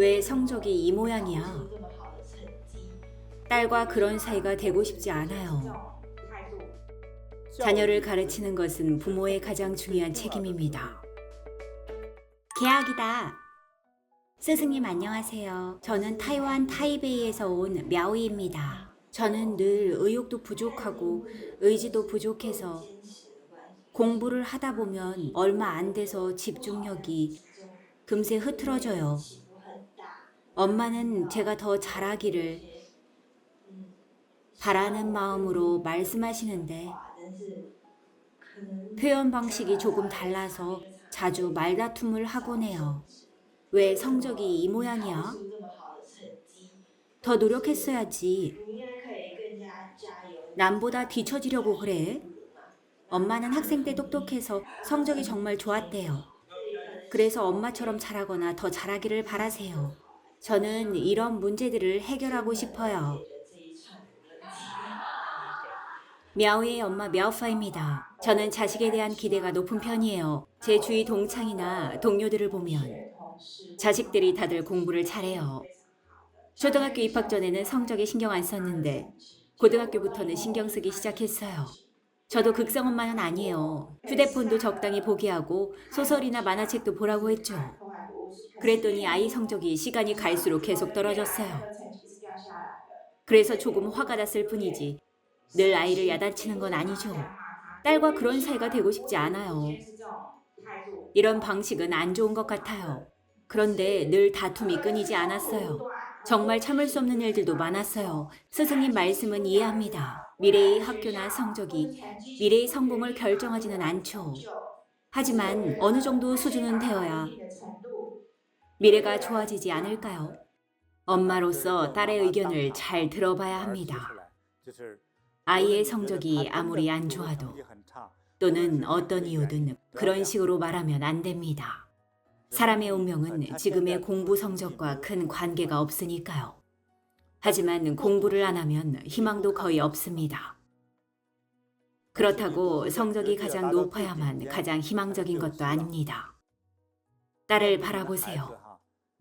왜 성적이 이 모양이야? 딸과 그런 사이가 되고 싶지 않아요. 자녀를 가르치는 것은 부모의 가장 중요한 책임입니다. 계약이다. 스승님 안녕하세요. 저는 타이완 타이베이에서 온 мя오이입니다. 저는 늘 의욕도 부족하고 의지도 부족해서 공부를 하다 보면 얼마 안 돼서 집중력이 금세 흐트러져요. 엄마는 제가 더 잘하기를 바라는 마음으로 말씀하시는데 표현 방식이 조금 달라서 자주 말다툼을 하곤 해요. 왜 성적이 이 모양이야? 더 노력했어야지. 남보다 뒤처지려고 그래? 엄마는 학생 때 똑똑해서 성적이 정말 좋았대요. 그래서 엄마처럼 잘하거나 더 잘하기를 바라세요. 저는 이런 문제들을 해결하고 싶어요. мя오의 엄마 мя오파입니다. 저는 자식에 대한 기대가 높은 편이에요. 제 주위 동창이나 동료들을 보면 자식들이 다들 공부를 잘해요. 초등학교 입학 전에는 성적에 신경 안 썼는데 고등학교부터는 신경 쓰기 시작했어요. 저도 극성엄마는 아니에요. 휴대폰도 적당히 보게 하고 소설이나 만화책도 보라고 했죠. 그랬더니 아이 성적이 시간이 갈수록 계속 떨어졌어요. 그래서 조금 화가 났을 뿐이지 늘 아이를 야단치는 건 아니죠. 딸과 그런 사이가 되고 싶지 않아요. 이런 방식은 안 좋은 것 같아요. 그런데 늘 다툼이 끊이지 않았어요. 정말 참을 수 없는 일들도 많았어요. 스승님 말씀은 이해합니다. 미래의 학교나 성적이 미래의 성공을 결정하지는 않죠. 하지만 어느 정도 수준은 되어야 미래가 좋아지지 않을까요? 엄마로서 딸의 의견을 잘 들어봐야 합니다. 아이의 성적이 아무리 안 좋아도 또는 어떤 이유든 그런 식으로 말하면 안 됩니다. 사람의 운명은 지금의 공부 성적과 큰 관계가 없으니까요. 하지만 공부를 안 하면 희망도 거의 없습니다. 그렇다고 성적이 가장 높아야만 가장 희망적인 것도 아닙니다. 딸을 바라보세요.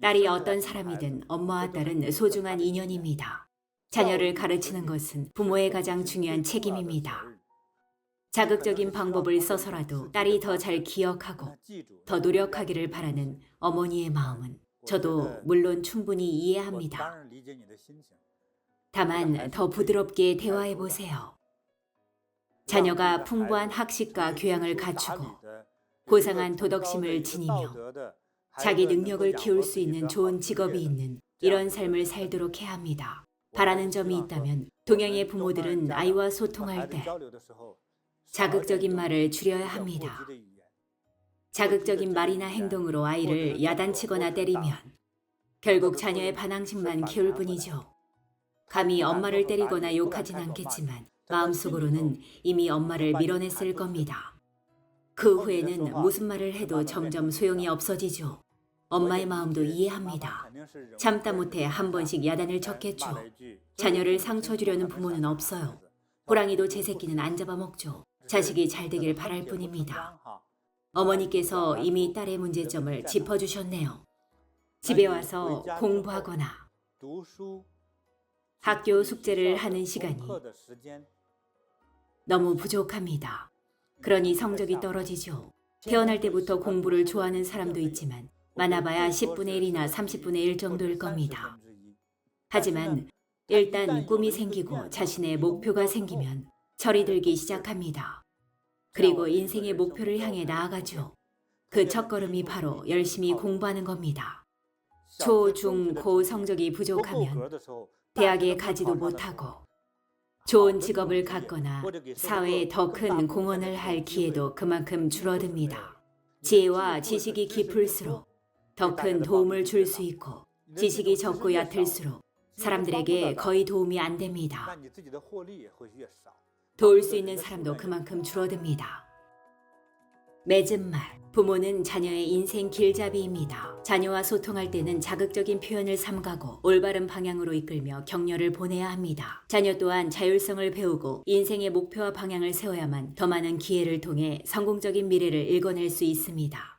딸이 어떤 사람이든 엄마와 딸은 소중한 인연입니다. 자녀를 가르치는 것은 부모의 가장 중요한 책임입니다. 자극적인 방법을 써서라도 딸이 더 잘 기억하고 더 노력하기를 바라는 어머니의 마음은 저도 물론 충분히 이해합니다. 다만 더 부드럽게 대화해 보세요. 자녀가 풍부한 학식과 교양을 갖추고 고상한 도덕심을 지니며 자기 능력을 키울 수 있는 좋은 직업이 있는 이런 삶을 살도록 해야 합니다. 바라는 점이 있다면 동양의 부모들은 아이와 소통할 때 자극적인 말을 줄여야 합니다. 자극적인 말이나 행동으로 아이를 야단치거나 때리면 결국 자녀의 반항심만 키울 뿐이죠. 감히 엄마를 때리거나 욕하진 않겠지만 마음속으로는 이미 엄마를 밀어냈을 겁니다. 그 후에는 무슨 말을 해도 점점 소용이 없어지죠. 엄마의 마음도 이해합니다. 참다 못해 한 번씩 야단을 쳤겠죠. 자녀를 상처 주려는 부모는 없어요. 호랑이도 제 새끼는 안 잡아먹죠. 자식이 잘 되길 바랄 뿐입니다. 어머니께서 이미 딸의 문제점을 짚어주셨네요. 집에 와서 공부하거나 학교 숙제를 하는 시간이 너무 부족합니다. 그러니 성적이 떨어지죠. 태어날 때부터 공부를 좋아하는 사람도 있지만 많아봐야 10분의 1이나 30분의 1 정도일 겁니다. 하지만 일단 꿈이 생기고 자신의 목표가 생기면 철이 들기 시작합니다. 그리고 인생의 목표를 향해 나아가죠. 그 첫걸음이 바로 열심히 공부하는 겁니다. 초, 중, 고 성적이 부족하면 대학에 가지도 못하고 좋은 직업을 갖거나 사회에 더 큰 공헌을 할 기회도 그만큼 줄어듭니다. 지혜와 지식이 깊을수록 더 큰 도움을 줄 수 있고 지식이 적고 얕을수록 사람들에게 거의 도움이 안 됩니다. 도울 수 있는 사람도 그만큼 줄어듭니다. 맺은 말, 부모는 자녀의 인생 길잡이입니다. 자녀와 소통할 때는 자극적인 표현을 삼가고 올바른 방향으로 이끌며 격려를 보내야 합니다. 자녀 또한 자율성을 배우고 인생의 목표와 방향을 세워야만 더 많은 기회를 통해 성공적인 미래를 일궈낼 수 있습니다.